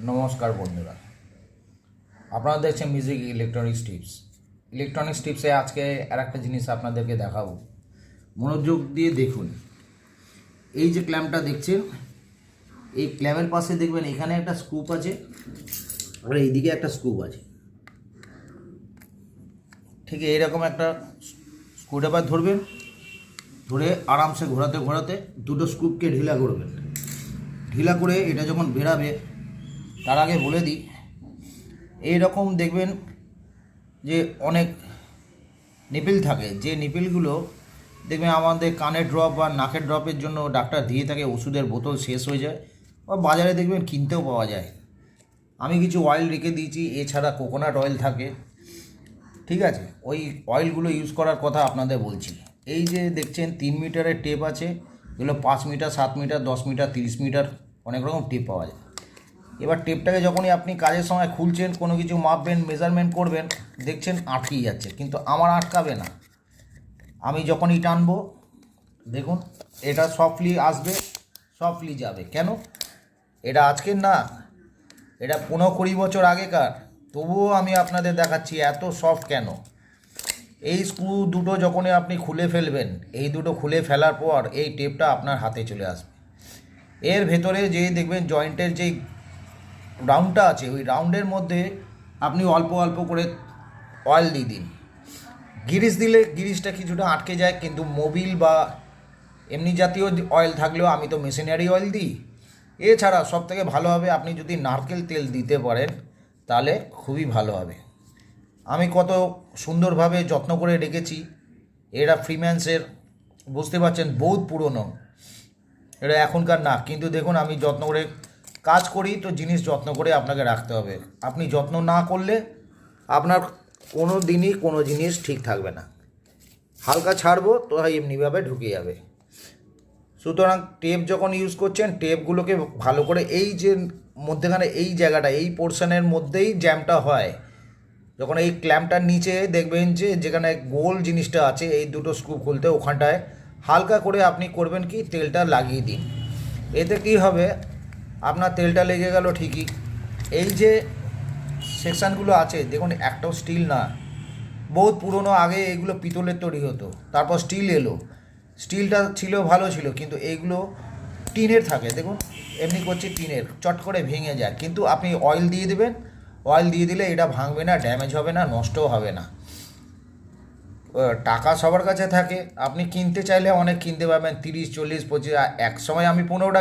নমস্কার বন্ধুরা, আপনারা দেখছেন মিউজিক ইলেকট্রনিক্স টিপসে আজকে আর একটা জিনিস আপনাদেরকে দেখাবো। মনোযোগ দিয়ে দেখুন। এই যে ক্ল্যাম্পটা দেখছেন, এই ক্ল্যাম্পের পাশে দেখবেন এখানে একটা স্ক্রুপ আছে আর এইদিকে একটা স্ক্রুপ আছে। ঠিক এইরকম একটা স্ক্রুড্রাইভার ধরবেন, ধরে আরামসে ঘোরাতে ঘোরাতে দুটো স্ক্রুপকে ঢিলা করবেন। ঢিলা করে এটা যখন বেরাবে, তার আগে বলে দিই, এইরকম দেখবেন যে অনেক নিপিল থাকে, যে নিপিলগুলো দেখবেন আমাদের কানের ড্রপ বা নাকের ড্রপের জন্য ডাক্তার দিয়ে থাকে, ওষুধের বোতল শেষ হয়ে যায় বা বাজারে দেখবেন কিনতেও পাওয়া যায়। আমি কিছু অয়েল রেখে দিয়েছি, এছাড়া কোকোনাট অয়েল থাকে, ঠিক আছে। ওই অয়েলগুলো ইউজ করার কথা আপনাদের বলছি। এই যে দেখছেন 3 মিটারের টেপ আছে, এগুলো 5 মিটার, 7 মিটার, 10 মিটার, 30 মিটার অনেক রকম টেপ পাওয়া যায়। এবার টেপটাকে যখনই আপনি কাজের সময় খুলছেন, কোনো কিছু মাপবেন, মেজারমেন্ট করবেন, দেখছেন আটকেই যাচ্ছে, কিন্তু আমার আটকাবে না। আমি যখনই টানবো, দেখুন এটা সফটলি আসবে, সফটলি যাবে। কেন? এটা আজকের না, এটা 15-20 বছর আগেকার, তবুও আমি আপনাদের দেখাচ্ছি এত সফট কেন। এই স্ক্রু দুটো যখনই আপনি খুলে ফেলবেন, এই দুটো খুলে ফেলার পর এই টেপটা আপনার হাতে চলে আসবে। এর ভেতরে যে দেখবেন জয়েন্টের যেই রাউন্ডটা আছে, ওই রাউন্ডের মধ্যে আপনি অল্প অল্প করে অয়েল দিয়ে দিন। গিরিস দিলে গিরিসটা কিছুটা আটকে যায়, কিন্তু মোবিল বা এমনি জাতীয় অয়েল থাকলেও, আমি তো মেশিনারি অয়েল দিই। এছাড়া সবথেকে ভালো হবে আপনি যদি নারকেল তেল দিতে পারেন, তাহলে খুবই ভালো হবে। আমি কত সুন্দরভাবে যত্ন করে রেখেছি। এরা ফ্রিম্যান্সের, বুঝতে পারছেন, বহুত পুরনো, এটা এখনকার না, কিন্তু দেখুন আমি যত্ন করে কাজ করি, তো জিনিস যত্ন করে আপনাকে রাখতে হবে। আপনি যত্ন না করলে আপনার কোনো দিনই কোনো জিনিস ঠিক থাকবে না। হালকা ছাড়বো তো এমনিভাবে ঢুকে যাবে। সুতরাং টেপ যখন ইউজ করছেন, টেপগুলোকে ভালো করে, এই যে মধ্যেখানে এই জায়গাটা, এই পোর্শনের মধ্যেই জ্যামটা হয়, যখন এই ক্ল্যাম্পটার নিচে দেখবেন যে যেখানে গোল জিনিসটা আছে, এই দুটো স্ক্রু খুলতে ওখানটায় হালকা করে আপনি করবেন কি, তেলটা লাগিয়ে দিন। এতে কি হবে, আপনার তেলটা লেগে গেল ঠিকই। এই যে সেকশানগুলো আছে দেখুন, একটাও স্টিল না, বহুত পুরনো, আগে এগুলো পিতলের তৈরি হতো, তারপর স্টিল এলো। স্টিলটা ছিল, ভালো ছিল, কিন্তু এইগুলো টিনের থাকে। দেখুন এমনি করছে টিনের, চট করে ভেঙে যায়, কিন্তু আপনি অয়েল দিয়ে দেবেন, অয়েল দিয়ে দিলে এটা ভাঙবে না, ড্যামেজ হবে না, নষ্টও হবে না। টাকা সবার কাছে থাকে, আপনি কিনতে চাইলে অনেক কিনতে পারবেন, 30, 40, 25, এক সময় আমি 15 টাকা